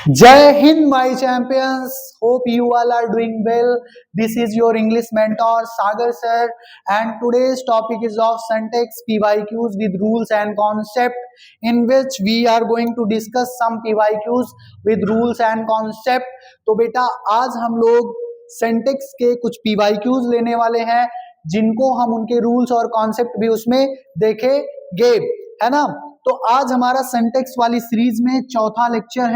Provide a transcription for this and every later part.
Jai Hind, my champions. Hope you all are doing well. This is your English mentor Sagar sir, and today's topic is of syntax PYQs with rules and concept, in which we are going to discuss some PYQs with rules and concept. तो बेटा आज हम लोग syntax के कुछ PYQs लेने वाले हैं, जिनको हम उनके रूल्स और कॉन्सेप्ट भी उसमें देखेंगे, है ना। तो आज हमारा सिंटेक्स वाली सीरीज में चौथा लेक्चर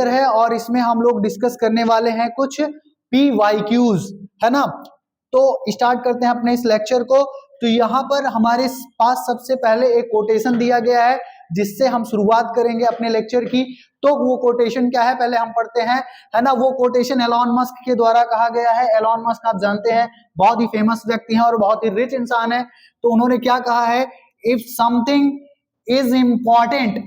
है और इसमें हम लोग डिस्कस करने वाले हैं कुछ PYQs, है ना। तो स्टार्ट करते हैं अपने इस लेक्चर को। तो यहाँ पर हमारे पास सबसे पहले एक कोटेशन दिया गया है जिससे हम शुरुआत करेंगे अपने लेक्चर की। तो वो कोटेशन क्या है पहले हम पढ़ते हैं, है ना। वो कोटेशन एलॉन मस्क के द्वारा कहा गया है। एलॉन मस्क आप जानते हैं बहुत ही फेमस व्यक्ति हैं और बहुत ही रिच इंसान है। तो उन्होंने क्या कहा है, if something is important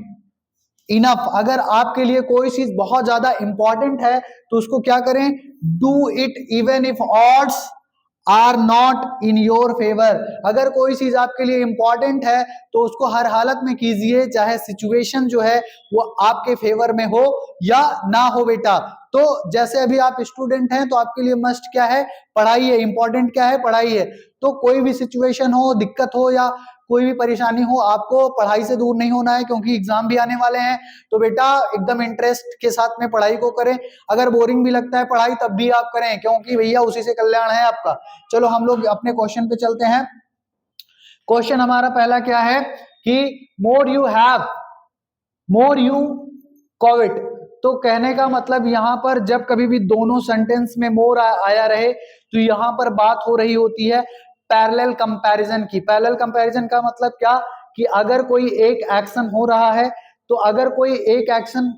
enough, अगर आपके लिए कोई चीज बहुत ज्यादा इंपॉर्टेंट है तो उसको क्या करें, do it even if odds are not in your favour. अगर कोई चीज आपके लिए इंपॉर्टेंट है तो उसको हर हालत में कीजिए, चाहे सिचुएशन जो है वो आपके फेवर में हो या ना हो बेटा। तो जैसे अभी आप स्टूडेंट हैं तो आपके लिए मस्ट क्या है, पढ़ाई है। इंपॉर्टेंट क्या है, पढ़ाई है। तो कोई भी सिचुएशन हो, दिक्कत हो या कोई भी परेशानी हो, आपको पढ़ाई से दूर नहीं होना है, क्योंकि एग्जाम भी आने वाले हैं। तो बेटा एकदम इंटरेस्ट के साथ में पढ़ाई को करें। अगर बोरिंग भी लगता है पढ़ाई तब भी आप करें, क्योंकि भैया उसी से कल्याण है आपका। चलो हम लोग अपने क्वेश्चन पे चलते हैं। क्वेश्चन हमारा पहला क्या है कि मोर you have more you Covid. तो कहने का मतलब यहाँ पर जब कभी भी दोनों सेंटेंस में मोर आया रहे तो यहाँ पर बात हो रही होती है पैरेलल कंपैरिजन की। पैरेलल कंपैरिजन का मतलब क्या, कि अगर कोई एक एक्शन हो रहा है, तो अगर कोई एक एक्शन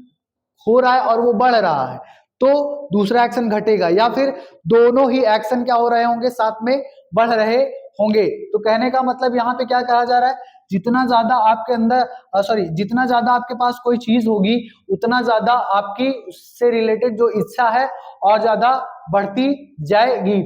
हो रहा है और वो बढ़ रहा है तो दूसरा एक्शन घटेगा, या फिर दोनों ही एक्शन क्या हो रहे होंगे, साथ में बढ़ रहे होंगे। तो कहने का मतलब यहाँ पे क्या कहा जा रहा है, जितना ज्यादा आपके अंदर जितना ज्यादा आपके पास कोई चीज होगी उतना ज्यादा आपकी उससे रिलेटेड जो इच्छा है और ज्यादा बढ़ती जाएगी।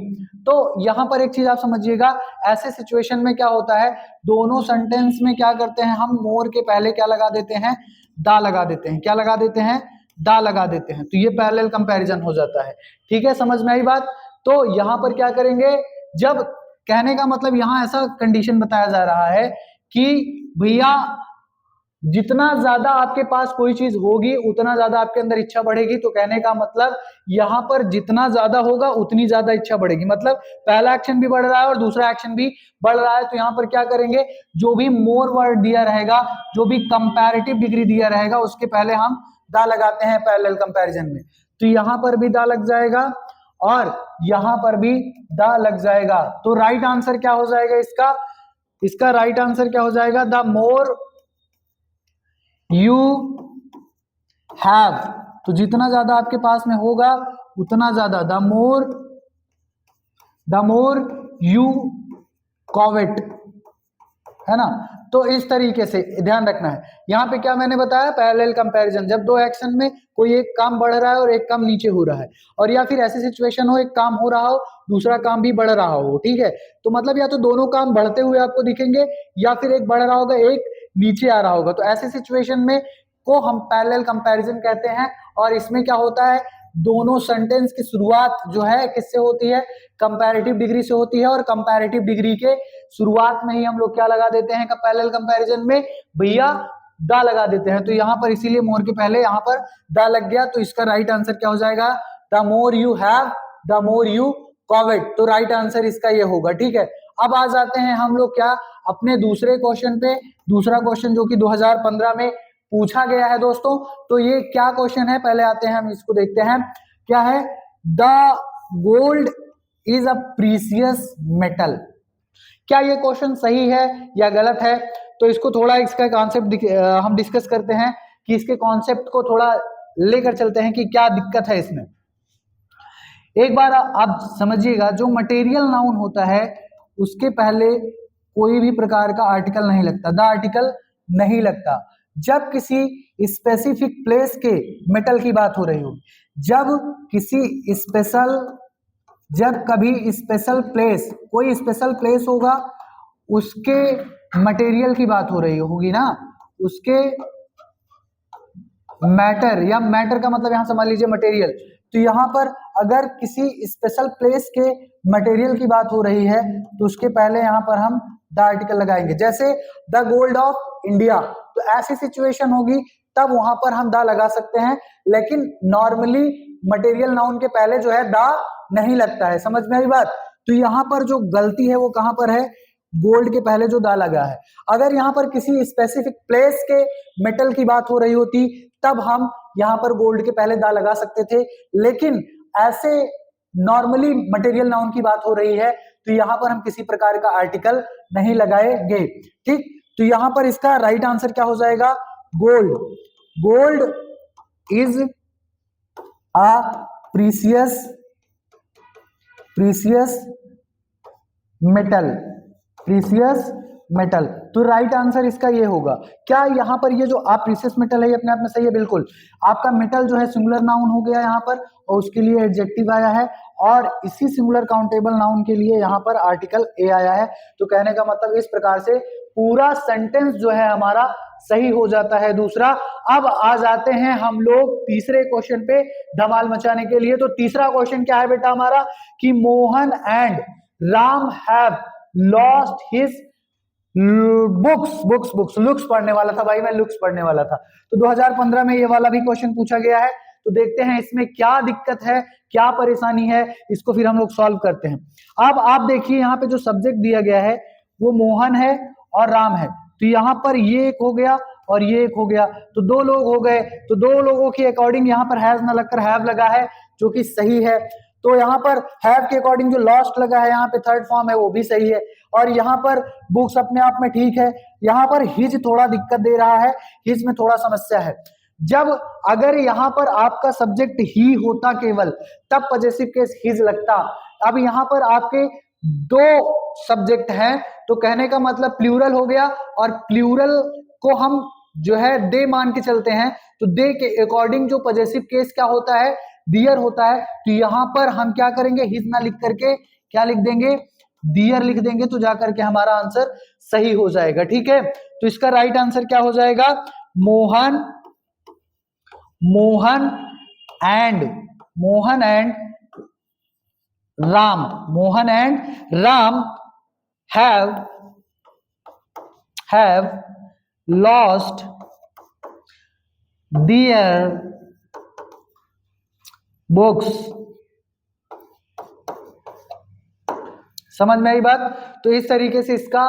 तो यहाँ पर एक चीज आप समझिएगा, ऐसे सिचुएशन में क्या होता है, दोनों सेंटेंस में क्या करते हैं हम, मोर के पहले क्या लगा देते हैं, दा लगा देते हैं। क्या लगा देते हैं, दा लगा देते हैं। तो ये पैरेलल कंपैरिजन हो जाता है। ठीक है, समझ में आई बात। तो यहाँ पर क्या करेंगे, जब कहने का मतलब यहाँ ऐसा कंडीशन बताया जा रहा है कि भैया जितना ज्यादा आपके पास कोई चीज होगी उतना ज्यादा आपके अंदर इच्छा बढ़ेगी। तो कहने का मतलब यहाँ पर जितना ज्यादा होगा उतनी ज्यादा इच्छा बढ़ेगी। मतलब पहला एक्शन भी बढ़ रहा है और दूसरा एक्शन भी बढ़ रहा है। तो यहाँ पर क्या करेंगे, जो भी मोर वर्ड दिया रहेगा, जो भी कंपैरेटिव डिग्री दिया रहेगा, उसके पहले हम दा लगाते हैं पैरेलल कंपैरिजन में। तो यहाँ पर भी दा लग जाएगा और यहाँ पर भी दा लग जाएगा। तो राइट आंसर क्या हो जाएगा इसका राइट आंसर क्या हो जाएगा, द मोर यू हैव। तो जितना ज्यादा आपके पास में होगा उतना ज्यादा, द मोर यू कोविड, है ना। तो इस तरीके से ध्यान रखना है। यहाँ पे क्या मैंने बताया, पैरेलल कंपैरिजन, जब दो एक्शन में कोई एक काम बढ़ रहा है और एक काम नीचे हो रहा है, और या फिर ऐसी सिचुएशन हो एक काम हो रहा हो दूसरा काम भी बढ़ रहा हो। ठीक है, तो मतलब या तो दोनों काम बढ़ते हुए आपको दिखेंगे या फिर एक बढ़ रहा होगा एक नीचे आ रहा होगा। तो ऐसे सिचुएशन में को हम पैरेलल कंपैरिजन कहते हैं। और इसमें क्या होता है, दोनों सेंटेंस की शुरुआत जो है किससे होती है, कंपैरेटिव डिग्री से होती है। और कंपैरेटिव डिग्री के शुरुआत में ही हम लोग क्या लगा देते हैं पैरेलल कंपैरिजन में, भैया दा लगा देते हैं। तो यहाँ पर इसीलिए मोर के पहले यहाँ पर दा लग गया। तो इसका राइट आंसर क्या हो जाएगा, the more you have the more you Covid. तो राइट आंसर इसका ये होगा। ठीक है, अब आ जाते हैं हम लोग क्या अपने दूसरे क्वेश्चन पे। दूसरा क्वेश्चन जो कि 2015 में पूछा गया है दोस्तों। तो ये क्या क्वेश्चन है, पहले आते हैं हम इसको देखते हैं। क्या है, the gold is a precious metal. क्या ये क्वेश्चन सही है या गलत है, तो इसको थोड़ा इसका कॉन्सेप्ट हम डिस्कस करते हैं, कि इसके कॉन्सेप्ट को थोड़ा लेकर चलते हैं कि क्या दिक्कत है इसमें। एक बार आप समझिएगा, जो मटेरियल नाउन होता है उसके पहले कोई भी प्रकार का आर्टिकल नहीं लगता, द आर्टिकल नहीं लगता। जब किसी स्पेसिफिक प्लेस के मेटल की बात हो रही होगी, जब कभी स्पेशल प्लेस, कोई स्पेशल प्लेस होगा उसके मटेरियल की बात हो रही होगी ना, उसके मैटर, या मैटर का मतलब यहां समझ लीजिए मटेरियल। तो यहाँ पर अगर किसी स्पेशल प्लेस के मटेरियल की बात हो रही है तो उसके पहले यहाँ पर हम द आर्टिकल लगाएंगे, जैसे द गोल्ड ऑफ इंडिया, तो ऐसी सिचुएशन होगी तब वहां पर हम द लगा सकते हैं, लेकिन नॉर्मली मटेरियल नाउन के पहले जो है द नहीं लगता है। समझ में आई बात? तो यहाँ पर जो गलती है वो कहां पर है, गोल्ड के पहले जो दा लगा है। अगर यहाँ पर किसी स्पेसिफिक प्लेस के मेटल की बात हो रही होती तब हम यहाँ पर गोल्ड के पहले दा लगा सकते थे, लेकिन ऐसे नॉर्मली मटेरियल नाउन की बात हो रही है तो यहाँ पर हम किसी प्रकार का आर्टिकल नहीं लगाएंगे। ठीक, तो यहाँ पर इसका राइट आंसर क्या हो जाएगा, gold. Gold is a precious metal, precious metal. तो राइट आंसर इसका ये होगा। क्या यहाँ पर ये जो आप प्रीसियस मेटल है ये अपने आप में सही है, बिल्कुल। आपका मेटल जो है सिंगुलर नाउन हो गया यहाँ पर और उसके लिए एडजेक्टिव आया है, और इसी सिंगुलर काउंटेबल नाउन के लिए यहाँ पर आर्टिकल ए आया है। तो कहने का मतलब इस प्रकार से पूरा सेंटेंस जो है हमारा सही हो जाता है। दूसरा, अब आ जाते हैं हम लोग तीसरे क्वेश्चन पे धमाल मचाने के लिए। तो तीसरा क्वेश्चन क्या है बेटा हमारा, कि Mohan and Ram have lost his books looks पढ़ने वाला था भाई, मैं लुक्स पढ़ने वाला था। तो 2015 में ये वाला भी क्वेश्चन पूछा गया है। तो देखते हैं इसमें क्या दिक्कत है, क्या परेशानी है, इसको फिर हम लोग सॉल्व करते हैं। अब आप देखिए यहाँ पे जो सब्जेक्ट दिया गया है वो मोहन है और राम है, तो यहाँ पर ये एक हो गया और ये एक हो गया, तो दो लोग हो गए। तो दो लोगों के अकॉर्डिंग यहाँ पर हैज ना लगकर हैव लगा है, जो कि सही है। तो यहाँ पर हैव के अकॉर्डिंग जो लॉस्ट लगा है यहाँ पे थर्ड फॉर्म है, वो भी सही है। और यहाँ पर बुक्स अपने आप में ठीक है। यहाँ पर हिज थोड़ा दिक्कत दे रहा है, हिज में थोड़ा समस्या है। जब अगर यहाँ पर आपका सब्जेक्ट ही होता केवल, तब पॉजेसिव केस हिज लगता। अब यहाँ पर आपके दो सब्जेक्ट हैं, तो कहने का मतलब प्लूरल हो गया, और प्लूरल को हम जो है दे मान के चलते हैं, तो दे के अकॉर्डिंग जो पॉजेसिव केस क्या होता है, दियर होता है। तो यहां पर हम क्या करेंगे, हिज ना लिख करके क्या लिख देंगे, दियर लिख देंगे, तो जाकर के हमारा आंसर सही हो जाएगा। ठीक है, तो इसका राइट आंसर क्या हो जाएगा, Mohan and Ram have lost their books. समझ में आई बात? तो इस तरीके से इसका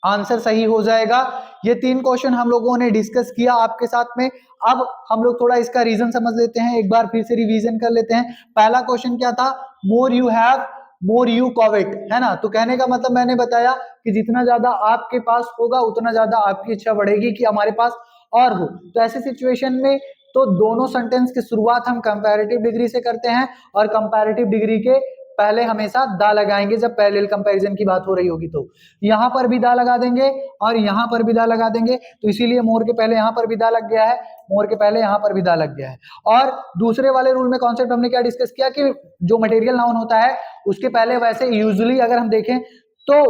आंसर सही हो जाएगा। ये तीन क्वेश्चन हम लोगों ने डिस्कस किया आपके साथ में। अब हम लोग थोड़ा इसका रीजन समझ लेते हैं, एक बार फिर से रिवीजन कर लेते हैं। पहला क्वेश्चन क्या था, more you have more you covet, है ना। तो कहने का मतलब मैंने बताया कि जितना ज्यादा आपके पास होगा उतना ज्यादा आपकी इच्छा बढ़ेगी कि हमारे पास और हो। तो ऐसे सिचुएशन में तो दोनों सेंटेंस की शुरुआत हम कंपैरेटिव डिग्री से करते हैं, और कंपैरेटिव डिग्री के पहले हमेशा दा लगाएंगे जब पैरेलल कंपैरिजन की बात हो रही होगी। तो यहां पर भी दा लगा देंगे और यहां पर भी दा लगा देंगे, तो इसीलिए मोर के पहले यहां पर भी दा लग गया है, मोर के पहले यहां पर भी दा लग गया है। और दूसरे वाले रूल में कॉन्सेप्ट हमने क्या डिस्कस किया कि जो मटेरियल नाउन होता है उसके पहले वैसे यूजुअली अगर हम देखें तो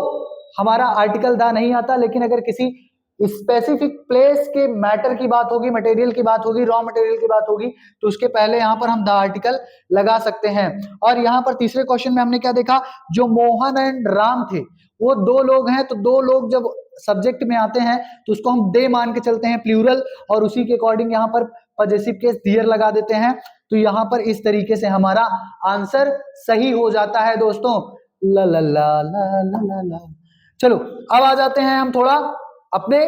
हमारा आर्टिकल दा नहीं आता, लेकिन अगर किसी स्पेसिफिक प्लेस के मैटर की बात होगी, मटेरियल की बात होगी, रॉ मटेरियल की बात होगी, तो उसके पहले यहां पर हम द आर्टिकल लगा सकते हैं। और यहां पर तीसरे क्वेश्चन में हमने क्या देखा, जो मोहन एंड राम थे वो दो लोग हैं, तो दो लोग जब सब्जेक्ट में आते हैं तो उसको हम दे मान के चलते हैं, प्लूरल, और उसी के अकॉर्डिंग यहाँ पर पॉजेसिव केस दियर लगा देते हैं। तो यहाँ पर इस तरीके से हमारा आंसर सही हो जाता है दोस्तों। ला ला ला ला ला ला ला। चलो अब आ जाते हैं हम थोड़ा अपने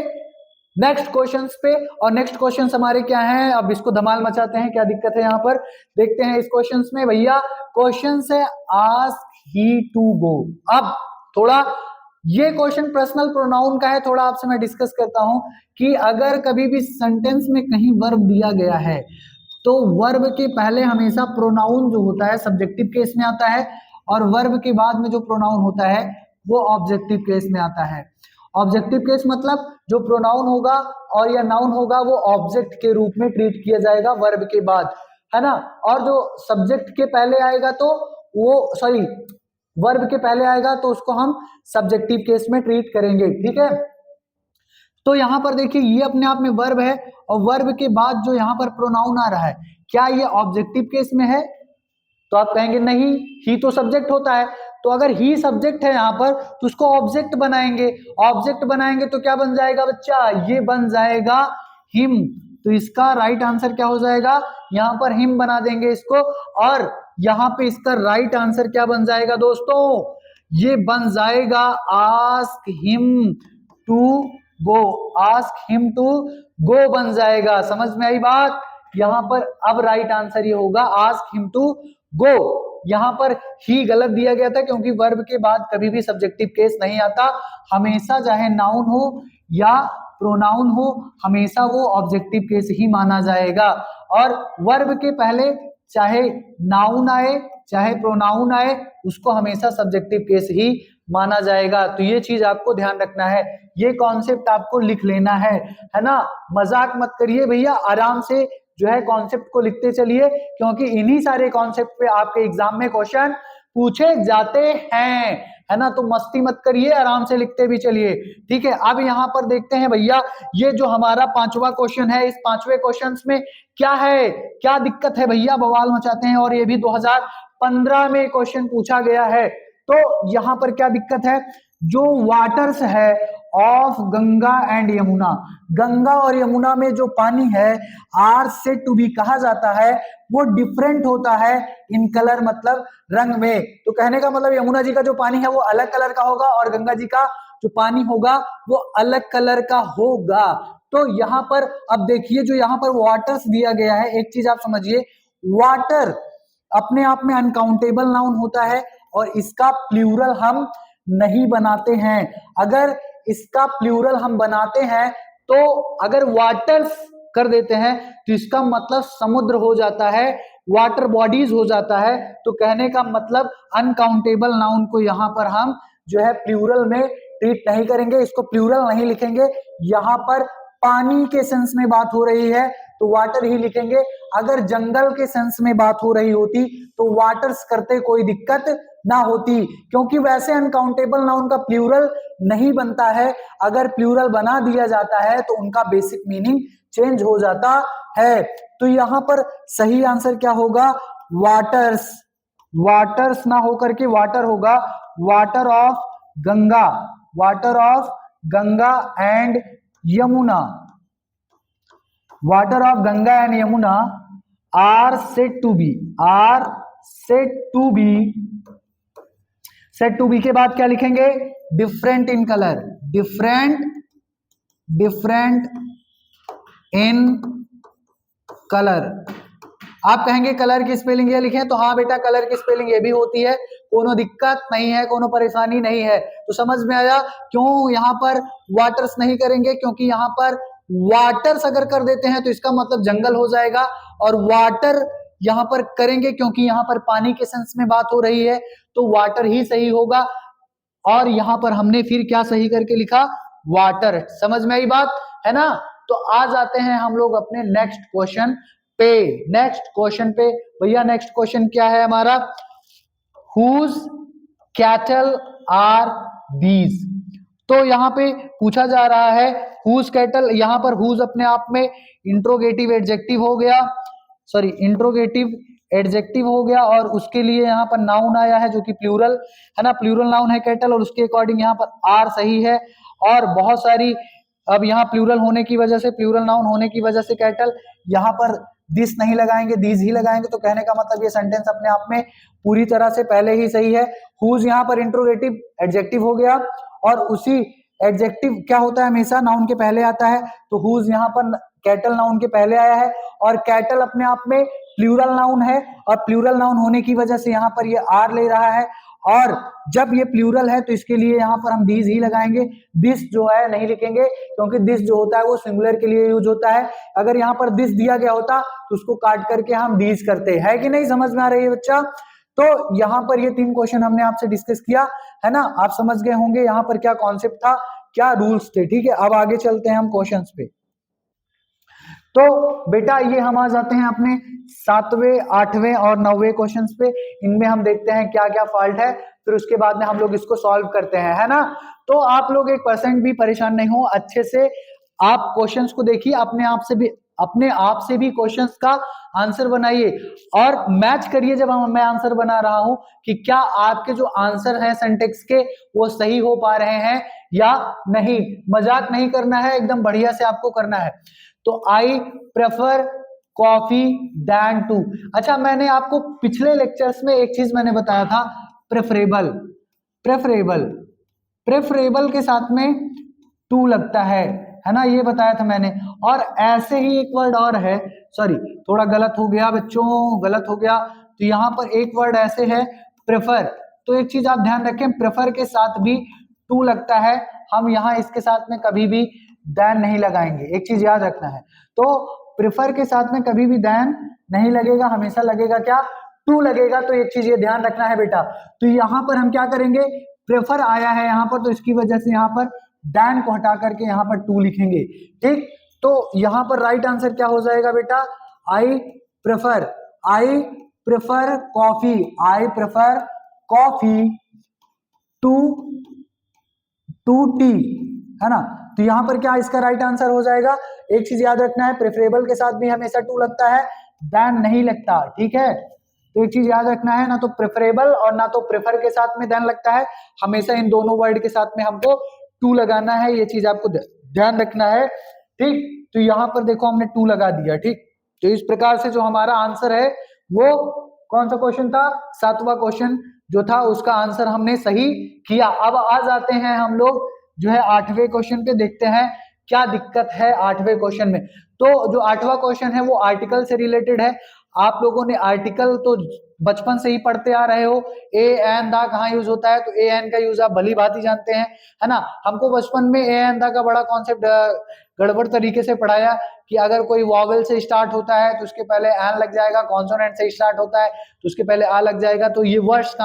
नेक्स्ट क्वेश्चंस पे, और नेक्स्ट क्वेश्चंस हमारे क्या हैं, अब इसको धमाल मचाते हैं, क्या दिक्कत है यहाँ पर देखते हैं। इस क्वेश्चंस में भैया क्वेश्चन है आस्क ही टू गो। अब थोड़ा ये क्वेश्चन पर्सनल प्रोनाउन का है, थोड़ा आपसे मैं डिस्कस करता हूं कि अगर कभी भी सेंटेंस में कहीं वर्ब दिया गया है तो वर्ब के पहले हमेशा प्रोनाउन जो होता है सब्जेक्टिव केस में आता है, और वर्ब के बाद में जो प्रोनाउन होता है वो ऑब्जेक्टिव केस में आता है। ऑब्जेक्टिव केस मतलब जो प्रोनाउन होगा और या नाउन होगा वो ऑब्जेक्ट के रूप में ट्रीट किया जाएगा वर्ब के बाद, है ना। और जो सब्जेक्ट के पहले आएगा तो वो वर्ब के पहले आएगा तो उसको हम सब्जेक्टिव केस में ट्रीट करेंगे, ठीक है। तो यहाँ पर देखिए ये अपने आप में वर्ब है और वर्ब के बाद जो यहाँ पर प्रोनाउन आ रहा है, क्या ये ऑब्जेक्टिव केस में है? तो आप कहेंगे नहीं, ही तो सब्जेक्ट होता है। तो अगर ही सब्जेक्ट है यहाँ पर तो उसको ऑब्जेक्ट बनाएंगे, ऑब्जेक्ट बनाएंगे तो क्या बन जाएगा बच्चा? ये बन जाएगा हिम। तो इसका राइट आंसर क्या हो जाएगा? यहाँ पर हिम बना देंगे इसको, और यहाँ पे इसका राइट आंसर क्या बन जाएगा दोस्तों? ये बन जाएगा ask him to go, ask him to go बन जाएगा। समझ में आई बात? यहाँ पर अब राइट आंसर ये होगा आस्क हिम टू गो। यहाँ पर ही गलत दिया गया था क्योंकि वर्ब के बाद कभी भी सब्जेक्टिव केस नहीं आता, हमेशा चाहे नाउन हो या प्रोनाउन हो, हमेशा वो ऑब्जेक्टिव केस ही माना जाएगा। और वर्ब के पहले चाहे नाउन आए चाहे प्रोनाउन आए, उसको हमेशा सब्जेक्टिव केस ही माना जाएगा। तो ये चीज आपको ध्यान रखना है, ये कॉन्सेप्ट आपको लिख लेना है ना। मजाक मत करिए भैया, आराम से जो है कॉन्सेप्ट को लिखते चलिए, क्योंकि इन्हीं सारे कॉन्सेप्ट पे आपके एग्जाम में क्वेश्चन पूछे जाते हैं, है ना। तो मस्ती मत करिए, आराम से लिखते भी चलिए, ठीक है। अब यहाँ पर देखते हैं भैया, ये जो हमारा 5वां क्वेश्चन है, इस 5वें क्वेश्चन में क्या है, क्या दिक्कत है भैया, बवाल मचाते हैं। और ये भी 2015 में क्वेश्चन पूछा गया है। तो यहाँ पर क्या दिक्कत है? जो वाटर्स है ऑफ गंगा एंड यमुना, गंगा और यमुना में जो पानी है आर सेड टू बी कहा जाता है, वो डिफरेंट होता है इन कलर, मतलब रंग में। तो कहने का मतलब यमुना जी का जो पानी है वो अलग कलर का होगा और गंगा जी का जो पानी होगा वो अलग कलर का होगा। तो यहाँ पर अब देखिए, जो यहाँ पर वाटर्स दिया गया है, एक चीज आप समझिए, वाटर अपने आप में अनकाउंटेबल नाउन होता है और इसका प्लूरल हम नहीं बनाते हैं। अगर इसका प्लूरल हम बनाते हैं तो अगर वाटर्स कर देते हैं तो इसका मतलब समुद्र हो जाता है, वाटर बॉडीज हो जाता है। तो कहने का मतलब अनकाउंटेबल नाउन को यहाँ पर हम जो है प्लूरल में ट्रीट नहीं करेंगे, इसको प्लूरल नहीं लिखेंगे। यहाँ पर पानी के सेंस में बात हो रही है तो वाटर ही लिखेंगे। अगर जंगल के सेंस में बात हो रही होती तो वाटर्स करते कोई दिक्कत ना होती, क्योंकि वैसे अनकाउंटेबल नाउन का प्लूरल नहीं बनता है। अगर प्लूरल बना दिया जाता है तो उनका बेसिक मीनिंग चेंज हो जाता है। तो यहाँ पर सही आंसर क्या होगा? वाटर्स, वाटर्स ना होकर के वाटर होगा, water of Ganga, water of Ganga and Yamuna, water of Ganga and Yamuna are said to be, are said to be, said to be के बाद क्या लिखेंगे? Different in colour, different, different in colour. आप कहेंगे कलर की स्पेलिंग ये लिखें, तो हाँ बेटा कलर की स्पेलिंग ये भी होती है, कोनो दिक्कत नहीं है, कोनो परेशानी नहीं है। तो समझ में आया क्यों यहाँ पर वाटर्स नहीं करेंगे? क्योंकि यहाँ पर वाटर्स अगर कर देते हैं तो इसका मतलब जंगल हो जाएगा, और वाटर यहाँ पर करेंगे क्योंकि यहाँ पर पानी के सेंस में बात हो रही है, तो वाटर ही सही होगा। और यहाँ पर हमने फिर क्या सही करके लिखा? वाटर। समझ में आई बात, है ना। तो आ जाते हैं हम लोग अपने नेक्स्ट क्वेश्चन पे। नेक्स्ट क्वेश्चन पे भैया, नेक्स्ट क्वेश्चन क्या है हमारा? Whose cattle are these. तो यहाँ पे पूछा जा रहा है हुज कैटल, यहाँ पर हुज अपने आप में इंट्रोगेटिव एडजेक्टिव हो गया, सॉरी इंट्रोगेटिव एडजेक्टिव हो गया, और उसके लिए यहाँ पर नाउन आया है जो कि प्लूरल है ना, प्लूरल नाउन है कैटल, और उसके अकॉर्डिंग यहाँ पर आर सही है। और बहुत सारी, अब यहाँ प्लूरल होने की वजह से, प्लूरल नाउन होने की वजह से कैटल, यहाँ पर दिस नहीं लगाएंगे, दीज ही लगाएंगे। तो कहने का मतलब ये सेंटेंस अपने आप में पूरी तरह से पहले ही सही है। हुज यहाँ पर इंट्रोगेटिव एडजेक्टिव हो गया, और उसी एडजेक्टिव क्या होता है, हमेशा नाउन के पहले आता है। तो हुज यहाँ पर कैटल नाउन के पहले आया है, और कैटल अपने आप में प्लूरल नाउन है, और प्लूरल नाउन होने की वजह से यहाँ पर ये आर ले रहा है। और जब ये प्लूरल है तो इसके लिए यहाँ पर हम दीज ही लगाएंगे, दिस जो है नहीं लिखेंगे, क्योंकि दिस जो होता है वो सिंगुलर के लिए यूज होता है। अगर यहाँ पर दिस दिया गया होता तो उसको काट करके हम दीज करते हैं कि नहीं। समझ में आ रही है बच्चा? तो यहाँ पर ये 3 क्वेश्चन हमने आपसे डिस्कस किया है ना, आप समझ गए होंगे यहाँ पर क्या कॉन्सेप्ट था, क्या रूल्स थे, ठीक है। अब आगे चलते हैं हम क्वेश्चंस पे। तो बेटा ये हम आ जाते हैं अपने 7वें, 8वें और 9वें क्वेश्चंस पे। इनमें हम देखते हैं क्या क्या फॉल्ट है, फिर उसके बाद में हम लोग इसको सॉल्व करते हैं, है ना। तो आप लोग 1% भी परेशान नहीं हो, अच्छे से आप क्वेश्चंस को देखिए, अपने आप से भी क्वेश्चंस का आंसर बनाइए और मैच करिए जब मैं आंसर बना रहा हूं कि क्या आपके जो आंसर हैं सिंटेक्स के वो सही हो पा रहे हैं या नहीं। मजाक नहीं करना है, एकदम बढ़िया से आपको करना है। तो I prefer coffee than to. अच्छा, मैंने आपको पिछले लेक्चर्स में एक चीज मैंने बताया था, प्रेफरेबल। प्रेफरेबल प्रेफरेबल के साथ में टू लगता है ना, ये बताया था मैंने। और ऐसे ही एक वर्ड और है, सॉरी थोड़ा गलत हो गया बच्चों, गलत हो गया। तो यहाँ पर एक वर्ड ऐसे है प्रेफर, तो एक चीज आप ध्यान रखें, प्रेफर के साथ भी टू लगता है। हम यहाँ इसके साथ में कभी भी देन नहीं लगाएंगे, एक चीज याद रखना है। तो प्रेफर के साथ में कभी भी देन नहीं लगेगा, हमेशा लगेगा क्या, टू लगेगा। तो एक चीज ये ध्यान रखना है बेटा। तो यहाँ पर हम क्या करेंगे, प्रेफर आया है यहाँ पर, तो इसकी वजह से यहाँ पर देन को हटा करके यहाँ पर टू लिखेंगे, ठीक। तो यहाँ पर राइट आंसर क्या हो जाएगा बेटा, I prefer coffee, I prefer coffee to tea, है ना। तो यहाँ पर क्या इसका राइट आंसर हो जाएगा, एक चीज याद रखना है, प्रेफरेबल के साथ भी हमेशा टू लगता है, देन नहीं लगता, ठीक है। तो एक चीज याद रखना है, ना तो प्रेफरेबल और ना तो प्रेफर के साथ में देन लगता है, हमेशा इन दोनों वर्ड के साथ में हमको टू लगाना है, ये चीज आपको ध्यान रखना है, ठीक। तो यहाँ पर देखो हमने टू लगा दिया, ठीक। तो इस प्रकार से जो हमारा आंसर है वो कौन सा क्वेश्चन था, 7वां क्वेश्चन जो था उसका आंसर हमने सही किया। अब आ जाते हैं हम लोग जो है 8वें क्वेश्चन पे, देखते हैं क्या दिक्कत है 8वें क्वेश्चन में। तो जो 8वां क्वेश्चन है वो आर्टिकल से रिलेटेड है। आप लोगों ने आर्टिकल तो बचपन से ही पढ़ते आ रहे हो, ए एन दा कहाँ यूज होता है, तो ए एन का यूज आप भली भांति जानते हैं, है ना। हमको बचपन में ए एन दा का बड़ा कॉन्सेप्ट गड़बड़ तरीके से पढ़ाया कि अगर कोई वॉवेल से स्टार्ट होता है तो उसके पहले एन लग जाएगा, कॉन्सोनेंट से स्टार्ट होता है तो उसके पहले आ लग जाएगा। तो ये वर्स्ट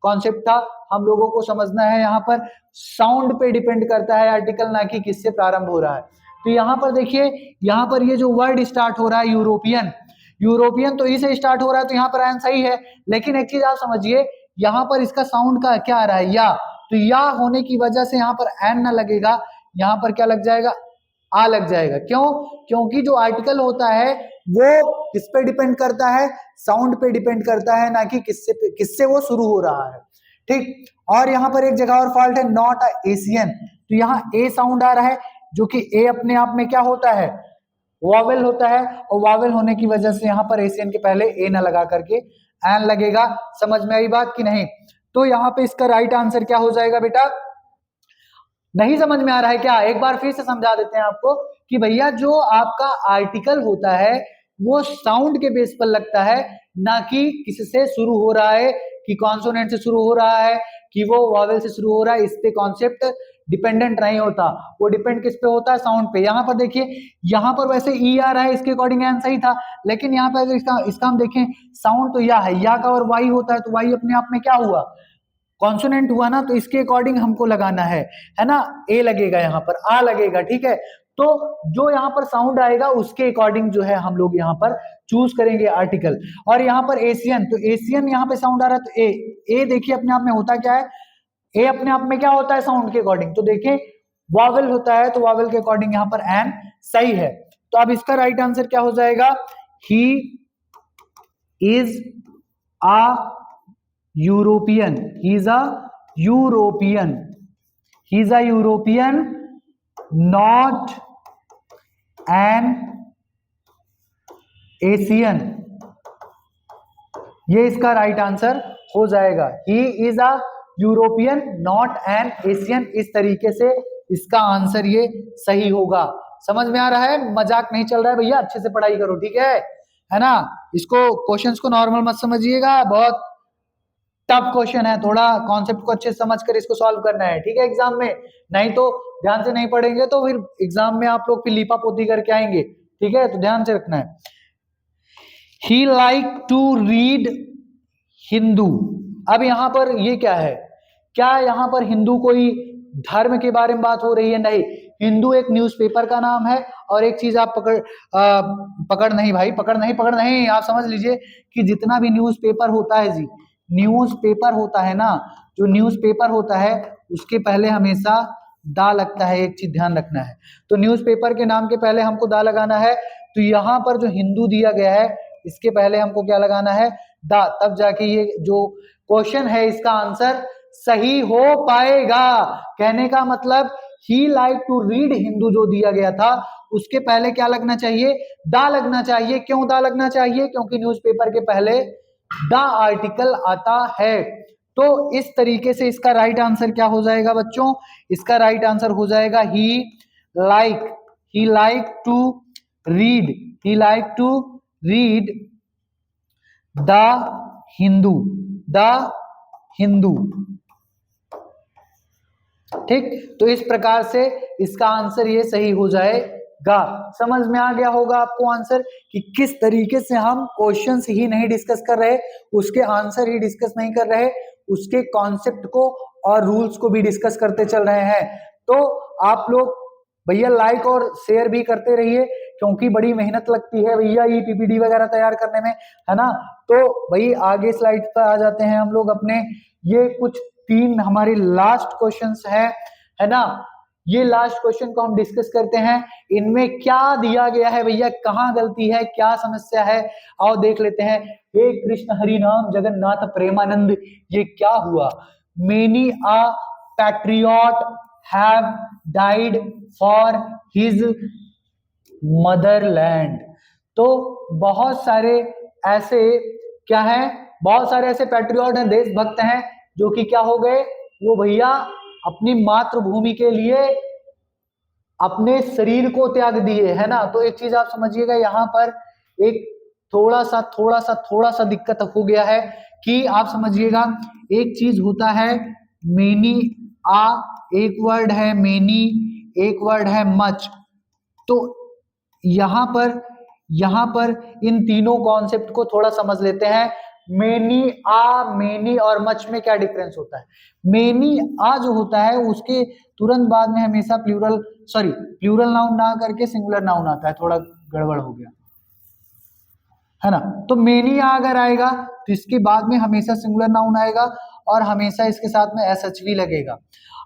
कॉन्सेप्ट था, हम लोगों को समझना है यहाँ पर साउंड पे डिपेंड करता है आर्टिकल, ना कि किससे प्रारंभ हो रहा है। तो यहाँ पर देखिए, यहाँ पर ये जो वर्ड स्टार्ट हो रहा है यूरोपियन, यूरोपियन तो ई से स्टार्ट हो रहा है, तो यहाँ पर एन सही है। लेकिन एक चीज आप समझिए, यहाँ पर इसका साउंड का क्या आ रहा है, या, तो या होने की वजह से यहाँ पर एन ना लगेगा, यहाँ पर क्या लग जाएगा, आ लग जाएगा। क्यों, क्योंकि जो आर्टिकल होता है वो किस पे डिपेंड करता है, साउंड पे डिपेंड करता है, ना कि किससे वो शुरू हो रहा है, ठीक। और यहाँ पर एक जगह और फॉल्ट है, नॉट एशियन, तो यहाँ ए साउंड आ रहा है, जो कि ए अपने आप में क्या होता है, वॉवेल होता है, और वॉवेल होने की वजह से यहाँ पर एशियन के पहले ए ना लगा करके एन लगेगा। समझ में आई बात कि नहीं। तो यहाँ पे इसका राइट आंसर क्या हो जाएगा बेटा, नहीं समझ में आ रहा है क्या, एक बार फिर से समझा देते हैं आपको कि भैया जो आपका आर्टिकल होता है वो साउंड के बेस पर लगता है, ना कि किससे शुरू हो रहा है, कि कॉन्सोनेंट से शुरू हो रहा है कि वो वॉवेल से शुरू हो रहा है, इस पे कॉन्सेप्ट डिपेंडेंट नहीं होता, वो डिपेंड किस पे होता है, साउंड पे। यहाँ पर देखिए, यहाँ पर वैसे ई आ रहा है, इसके अकॉर्डिंग एन सही था, लेकिन यहाँ पर इसका हम देखें साउंड तो या है, या का और वाई होता है, तो वाई अपने आप में क्या हुआ, कॉन्सोनेंट हुआ ना, तो इसके अकॉर्डिंग हमको लगाना है ना, ए लगेगा, यहाँ पर आ लगेगा, ठीक है। तो जो यहाँ पर साउंड आएगा उसके अकॉर्डिंग जो है हम लोग यहाँ पर चूज करेंगे आर्टिकल। और यहाँ पर एशियन, तो एशियन यहाँ पे साउंड आ रहा है, तो ए देखिए अपने आप में होता क्या है, ए अपने आप में क्या होता है साउंड के अकॉर्डिंग, तो देखिए वॉवेल होता है, तो वॉवेल के अकॉर्डिंग यहाँ पर एन सही है। तो अब इसका राइट आंसर क्या हो जाएगा, he is a European, he is a European, he is a European, not an Asian, ये इसका राइट आंसर हो जाएगा। He is a European not an Asian, इस तरीके से इसका आंसर ये सही होगा। समझ में आ रहा है, मजाक नहीं चल रहा है भैया, अच्छे से पढ़ाई करो, ठीक है ना। इसको क्वेश्चंस को नॉर्मल मत समझिएगा, बहुत टफ क्वेश्चन है, थोड़ा कॉन्सेप्ट को अच्छे से समझकर इसको सॉल्व करना है, ठीक है, एग्जाम में। नहीं तो ध्यान से नहीं पढ़ेंगे तो फिर एग्जाम में आप लोग फिर लीपा पोती करके आएंगे, ठीक है, तो ध्यान से रखना है। ही लाइक टू रीड हिंदू, अब यहां पर ये क्या है, क्या यहां पर हिंदू कोई धर्म के बारे में बात हो रही है, नहीं, हिंदू एक न्यूज़पेपर का नाम है। और एक चीज आप पकड़ नहीं, आप समझ लीजिए कि जितना भी न्यूज़पेपर होता है जी, न्यूज़पेपर होता है ना, जो न्यूज़पेपर होता है उसके पहले हमेशा दा लगता है, एक चीज ध्यान रखना है। तो न्यूज़पेपर के नाम के पहले हमको दा लगाना है, तो यहाँ पर जो हिंदू दिया गया है इसके पहले हमको क्या लगाना है, दा, तब जाके ये जो क्वेश्चन है इसका आंसर सही हो पाएगा। कहने का मतलब ही लाइक टू रीड हिंदू जो दिया गया था उसके पहले क्या लगना चाहिए, दा लगना चाहिए। क्यों दा लगना चाहिए, क्योंकि न्यूज़पेपर के पहले द आर्टिकल आता है। तो इस तरीके से इसका राइट आंसर क्या हो जाएगा बच्चों, इसका राइट आंसर हो जाएगा he like to read, he like to read the Hindu. ठीक, तो इस प्रकार से इसका आंसर ये सही हो जाएगा। समझ में आ गया होगा आपको आंसर कि किस तरीके से हम क्वेश्चंस ही नहीं डिस्कस कर रहे, उसके आंसर ही डिस्कस नहीं कर रहे, उसके कॉन्सेप्ट को और रूल्स को भी डिस्कस करते चल रहे हैं। तो आप लोग भैया लाइक और शेयर भी करते रहिए, क्योंकि बड़ी मेहनत लगती है भैया ये पीपीटी वगैरह तैयार करने में, है ना। तो भाई आगे स्लाइड पर आ जाते हैं हम लोग अपने। ये कुछ 3 हमारे लास्ट क्वेश्चंस है ना। ये लास्ट क्वेश्चन को हम डिस्कस करते हैं, इनमें क्या दिया गया है भैया, कहाँ गलती है, क्या समस्या है, आओ देख लेते हैं। हे कृष्ण हरि नाम जगन्नाथ प्रेमानंद, ये क्या हुआ, many a patriot have died for his Motherland. तो बहुत सारे ऐसे क्या है, बहुत सारे ऐसे पैट्रियट हैं, देशभक्त हैं, जो कि क्या हो गए, वो भैया अपनी मातृभूमि के लिए अपने शरीर को त्याग दिए, है ना। तो एक चीज आप समझिएगा, यहाँ पर एक थोड़ा सा दिक्कत हो गया है कि आप समझिएगा, एक चीज होता है मेनी आ, एक वर्ड है मेनी, एक वर्ड है मच। तो यहाँ पर इन तीनों कॉन्सेप्ट को थोड़ा समझ लेते हैं। मेनी और मच में क्या डिफरेंस होता है। मेनी आ जो होता है उसके तुरंत बाद में हमेशा प्लूरल नाउन ना करके सिंगुलर नाउन आता है, थोड़ा गड़बड़ हो गया है ना। तो मेनी आ अगर आएगा तो इसके बाद में हमेशा सिंगुलर नाउन आएगा और हमेशा इसके साथ में एसएचवी लगेगा।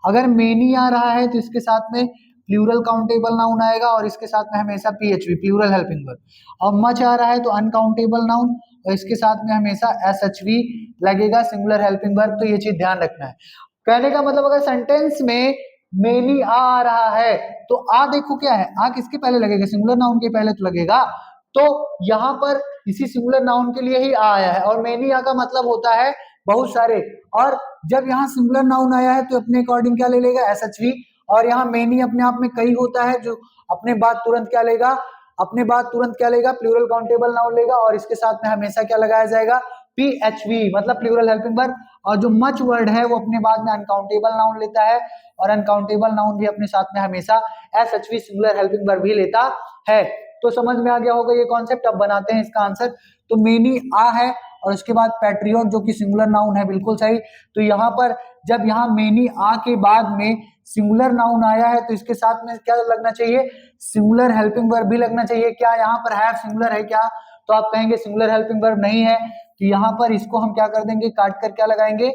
अगर मेनी आ रहा है तो इसके साथ में प्लूरल काउंटेबल नाउन आएगा और इसके साथ में हमेशा पीएचवी प्लूरल हेल्पिंग वर्ब। और मच आ रहा है तो अनकाउंटेबल नाउन और इसके साथ में हमेशा एसएचवी लगेगा सिंगुलर हेल्पिंग वर्ब। तो ये चीज ध्यान रखना है। कहने का मतलब अगर सेंटेंस में मेनी आ रहा है तो आ देखो क्या है, आ किसके पहले लगेगा, सिंगुलर नाउन के पहले तो लगेगा। तो यहाँ पर इसी सिंगुलर नाउन के लिए ही आ आया है और मेनी आ का मतलब होता है बहुत सारे। और जब यहाँ सिंगुलर नाउन आया है तो अपने अकॉर्डिंग क्या ले लेगा, एसएचवी। और यहाँ मेनी अपने आप में कई होता है जो अपने बाद तुरंत क्या लेगा, प्लूरल काउंटेबल नाउन लेगा और इसके साथ में हमेशा क्या लगाया जाएगा, पीएचवी मतलब प्लूरल हेल्पिंग वर्ब। और जो मच वर्ड है वो अपने बाद में अनकाउंटेबल नाउन लेता है और अनकाउंटेबल नाउन भी अपने साथ में हमेशा एसएचवी सिंगुलर हेल्पिंग वर्ब भी लेता है। तो समझ में आ गया होगा ये कॉन्सेप्ट। अब बनाते हैं इसका आंसर। तो मेनी आ है और उसके बाद पैट्रियट जो कि सिंगुलर नाउन है, बिल्कुल सही। तो यहाँ पर जब यहाँ मेनी आ के बाद में सिंगुलर नाउन आया है तो इसके साथ में क्या लगना चाहिए, सिंगुलर हेल्पिंग वर्ब भी लगना चाहिए। क्या यहाँ पर हैव सिंगुलर है क्या, तो आप कहेंगे सिंगुलर हेल्पिंग वर्ब नहीं है, तो यहाँ पर इसको हम क्या कर देंगे, काट कर क्या लगाएंगे,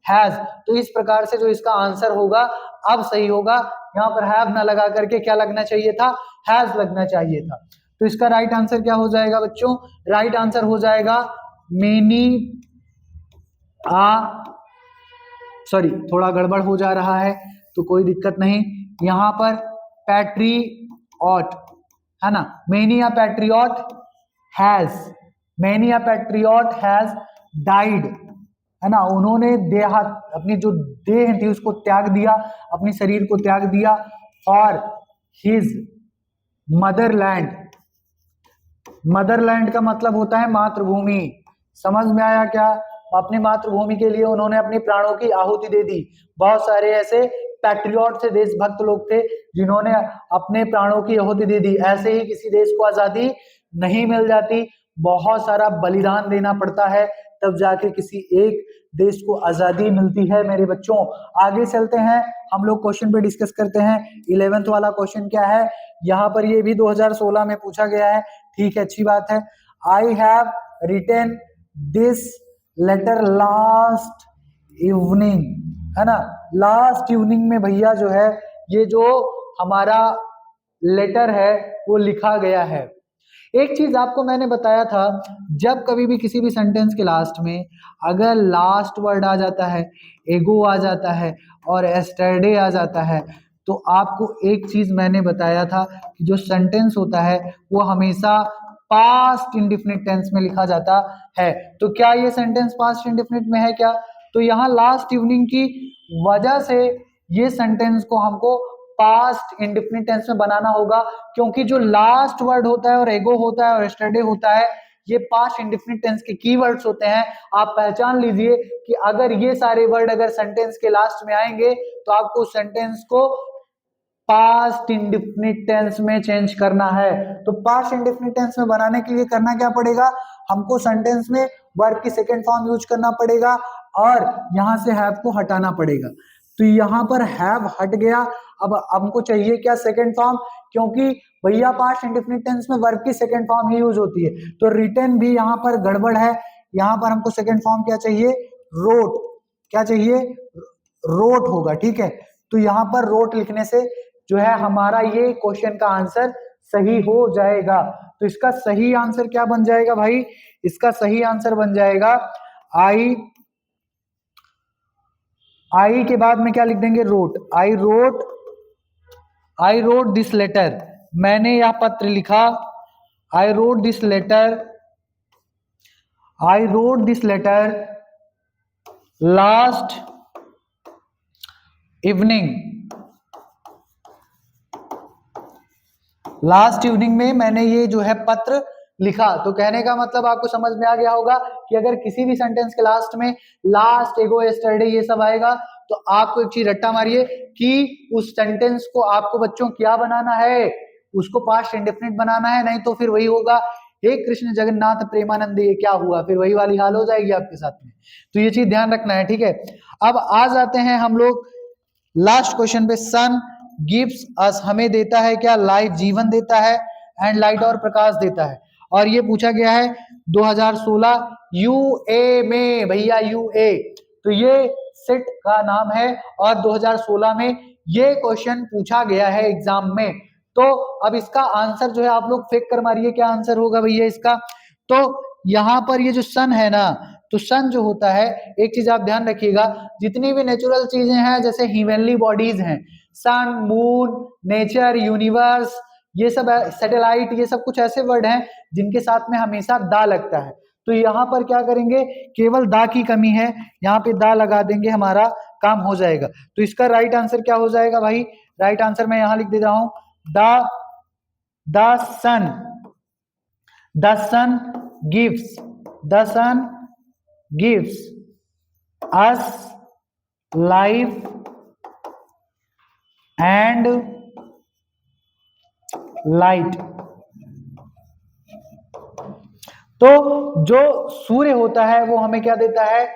हैज। तो इस प्रकार से जो इसका आंसर होगा अब सही होगा, यहाँ पर हैव ना लगा करके क्या लगना चाहिए था, हैज लगना चाहिए था। तो इसका राइट आंसर क्या हो जाएगा बच्चों, राइट आंसर हो जाएगा मेनी थोड़ा गड़बड़ हो जा रहा है तो कोई दिक्कत नहीं। यहाँ पर पैट्रियट है ना, many a patriot has died, है ना। उन्होंने देहात अपनी जो देह थी उसको त्याग दिया, अपने शरीर को त्याग दिया फॉर हिज मदरलैंड। मदरलैंड का मतलब होता है मातृभूमि। समझ में आया क्या, अपनी मातृभूमि के लिए उन्होंने अपने प्राणों की आहुति दे दी। बहुत सारे ऐसे पैट्रियट थे, देशभक्त लोग थे जिन्होंने अपने प्राणों की आहुति दे दी। ऐसे ही किसी देश को आजादी नहीं मिल जाती, बहुत सारा बलिदान देना पड़ता है तब जाके किसी एक देश को आजादी मिलती है। मेरे बच्चों आगे चलते हैं, हम लोग क्वेश्चन पे डिस्कस करते हैं। 11th वाला क्वेश्चन क्या है, यहाँ पर ये भी 2016 में पूछा गया है। ठीक है, अच्छी बात है। I have written this letter last evening, है ना। लास्ट इवनिंग में भैया जो है ये जो हमारा लेटर है वो लिखा गया है। एक चीज आपको मैंने बताया था, जब कभी भी किसी भी सेंटेंस के लास्ट में अगर लास्ट वर्ड आ जाता है, एगो आ जाता है और एस्टरडे आ जाता है, तो आपको एक चीज मैंने बताया था कि जो सेंटेंस होता है वो हमेशा पास्ट इंडिफिनिट टेंस में लिखा जाता है। तो क्या ये सेंटेंस पास्ट इंडिफिनिट में है क्या? तो यहाँ लास्ट इवनिंग की वजह से ये सेंटेंस को हमको पास्ट इंडिफिनिट टेंस में बनाना होगा, क्योंकि जो लास्ट वर्ड होता है और एगो होता है और यस्टरडे होता है, ये पास्ट इंडिफिनिट टेंस के कीवर्ड्स होते हैं। आप पहचान लीजिए कि अगर ये सारे वर्ड अगर सेंटेंस के लास्ट में आएंगे तो आपको सेंटेंस को पास्ट इंडिफिनिट टेंस में चेंज करना है। तो पास्ट इंडिफिनिट टेंस में बनाने के लिए करना क्या पड़ेगा, हमको सेंटेंस में वर्ब की सेकंड फॉर्म यूज करना पड़ेगा और यहां से हैव को हटाना पड़ेगा। तो यहां पर हैव हट गया, अब हमको चाहिए क्या, सेकंड फॉर्म, क्योंकि भैया पास्ट इंडिफिनिट टेंस में वर्ब की सेकंड फॉर्म ही यूज होती है। तो रिटन भी यहां पर गड़बड़ है, यहां पर हमको सेकंड फॉर्म क्या चाहिए, रोट, क्या चाहिए, रोट होगा, ठीक है। तो यहां पर रोट लिखने से जो है हमारा ये क्वेश्चन का आंसर सही हो जाएगा। तो इसका सही आंसर क्या बन जाएगा भाई, इसका सही आंसर बन जाएगा आई के बाद में क्या लिख देंगे, wrote. I wrote this letter, मैंने यह पत्र लिखा। I wrote this letter last evening में मैंने ये जो है पत्र लिखा। तो कहने का मतलब आपको समझ में आ गया होगा कि अगर किसी भी सेंटेंस के लास्ट में लास्ट, एगो, यस्टरडे ये सब आएगा तो आपको एक चीज रट्टा मारिए कि उस सेंटेंस को आपको बच्चों क्या बनाना है, उसको पास्ट इंडेफिनिट बनाना है, नहीं तो फिर वही होगा, हे कृष्ण जगन्नाथ प्रेमानंद, ये क्या हुआ, फिर वही वाली हाल हो जाएगी आपके साथ में। तो ये चीज ध्यान रखना है, ठीक है। अब आ जाते हैं हम लोग लास्ट क्वेश्चन पे। सन गिव्स अस, हमें देता है क्या, लाइफ, जीवन देता है, एंड लाइट और प्रकाश देता है। और ये पूछा गया है 2016 यूए में, भैया यूए, तो ये सेट का नाम है और 2016 में ये क्वेश्चन पूछा गया है एग्जाम में। तो अब इसका आंसर जो है आप लोग फेंक कर मारिए, क्या आंसर होगा भैया इसका। तो यहाँ पर ये जो सन है ना, तो सन जो होता है, एक चीज आप ध्यान रखिएगा, जितनी भी नेचुरल चीजें हैं जैसे ह्यूमनली बॉडीज हैं, सन, मून, नेचर, यूनिवर्स, ये सब सैटेलाइट, ये सब कुछ ऐसे वर्ड हैं जिनके साथ में हमेशा दा लगता है। तो यहाँ पर क्या करेंगे, केवल दा की कमी है, यहाँ पे दा लगा देंगे, हमारा काम हो जाएगा। तो इसका राइट आंसर क्या हो जाएगा भाई, राइट आंसर मैं यहाँ लिख दे रहा हूं, the sun gives us life and light। तो जो सूर्य होता है वो हमें क्या देता है,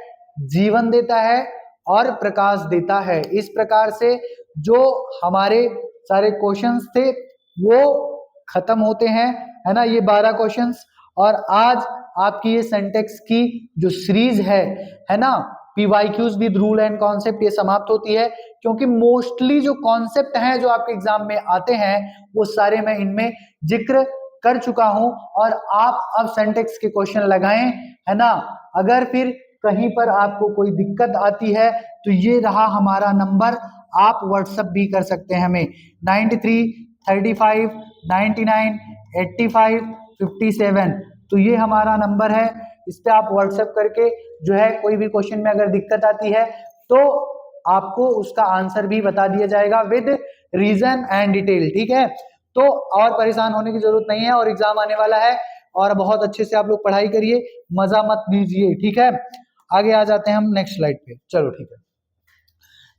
जीवन देता है और प्रकाश देता है। इस प्रकार से जो हमारे सारे क्वेश्चंस थे वो खत्म होते हैं, है ना, ये 12 क्वेश्चंस। और आज आपकी ये सिंटैक्स की जो सीरीज है ना, PYQs with rule and concept, ये समाप्त होती है, क्योंकि मोस्टली जो कॉन्सेप्ट हैं जो आपके एग्जाम में आते हैं वो सारे मैं इनमें जिक्र कर चुका हूं। और आप अब सिंटैक्स के क्वेश्चन लगाएं, है ना। अगर फिर कहीं पर आपको कोई दिक्कत आती है तो ये रहा हमारा नंबर, आप व्हाट्सएप भी कर सकते हैं हमें 9335998557। तो ये हमारा नंबर है, इस पे आप व्हाट्सएप करके जो है कोई भी क्वेश्चन में अगर दिक्कत आती है तो आपको उसका आंसर भी बता दिया जाएगा विद रीजन एंड डिटेल, ठीक है। तो और परेशान होने की जरूरत नहीं है, और एग्जाम आने वाला है और बहुत अच्छे से आप लोग पढ़ाई करिए, मजा मत लीजिए, ठीक है। आगे आ जाते हैं हम नेक्स्ट स्लाइड पे, चलो ठीक है।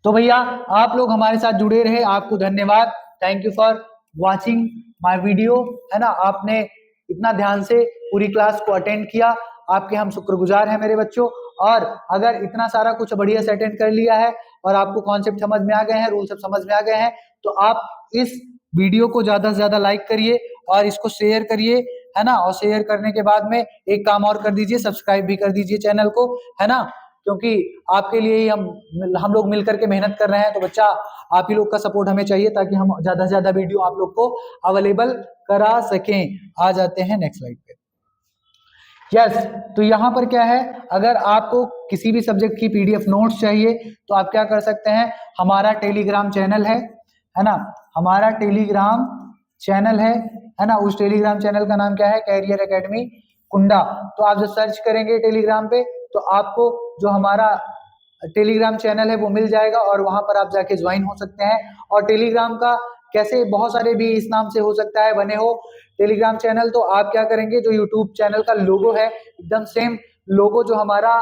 तो भैया आप लोग हमारे साथ जुड़े रहे, आपको धन्यवाद, thank you for watching my video, है ना। आपने इतना ध्यान से पूरी क्लास को अटेंड किया, आपके हम शुक्रगुजार हैं मेरे बच्चों। और अगर इतना सारा कुछ बढ़िया से अटेंड कर लिया है और आपको कॉन्सेप्ट समझ में आ गए हैं, रूल सब समझ में आ गए हैं, तो आप इस वीडियो को ज्यादा से ज्यादा लाइक करिए और इसको शेयर करिए, है ना। और शेयर करने के बाद में एक काम और कर दीजिए, सब्सक्राइब भी कर दीजिए चैनल को, है ना, क्योंकि आपके लिए ही हम लोग मिलकर के मेहनत कर रहे हैं। तो बच्चा आप ही लोग का सपोर्ट हमें चाहिए ताकि हम ज्यादा से ज्यादा वीडियो आप लोग को अवेलेबल करा सकें। आ जाते हैं नेक्स्ट स्लाइड पे। यस तो यहाँ पर क्या है, अगर आपको किसी भी सब्जेक्ट की पीडीएफ नोट्स चाहिए तो आप क्या कर सकते हैं, हमारा टेलीग्राम चैनल है ना, हमारा टेलीग्राम चैनल है ना। उस टेलीग्राम चैनल का नाम क्या है, कैरियर एकेडमी कुंडा। तो आप जब सर्च करेंगे टेलीग्राम पे तो आपको जो हमारा टेलीग्राम चैनल है वो मिल जाएगा और वहां पर आप जाके ज्वाइन हो सकते हैं। और टेलीग्राम का कैसे बहुत सारे भी इस नाम से हो सकता है बने हो टेलीग्राम चैनल। तो आप क्या करेंगे, जो यूट्यूब चैनल का लोगो है एकदम सेम लोगो जो हमारा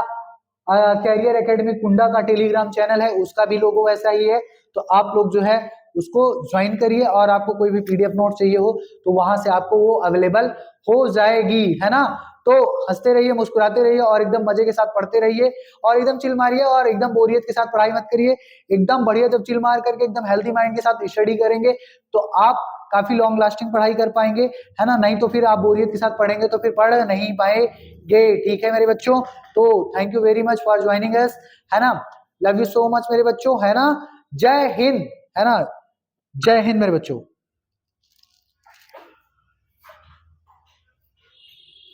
कैरियर एकेडमी कुंडा का टेलीग्राम चैनल है उसका भी लोगो वैसा ही है। तो आप लोग जो है उसको ज्वाइन करिए और आपको कोई भी पीडीएफ नोट चाहिए हो तो वहां से आपको वो अवेलेबल हो जाएगी, है ना। तो हंसते रहिए, मुस्कुराते रहिए और एकदम मजे के साथ पढ़ते रहिए और एकदम चिल मारिए और एकदम बोरियत के साथ पढ़ाई मत करिए। एकदम बढ़िया जब चिल मार करके एकदम हेल्दी माइंड के साथ स्टडी करेंगे तो आप काफी लॉन्ग लास्टिंग पढ़ाई कर पाएंगे, है ना। नहीं तो फिर आप बोरियत के साथ पढ़ेंगे तो फिर पढ़ नहीं पाएंगे। ठीक है मेरे बच्चों, तो thank you very much for joining us, है ना। लव यू सो मच मेरे बच्चों, है ना। जय हिंद, है ना। जय हिंद मेरे बच्चों।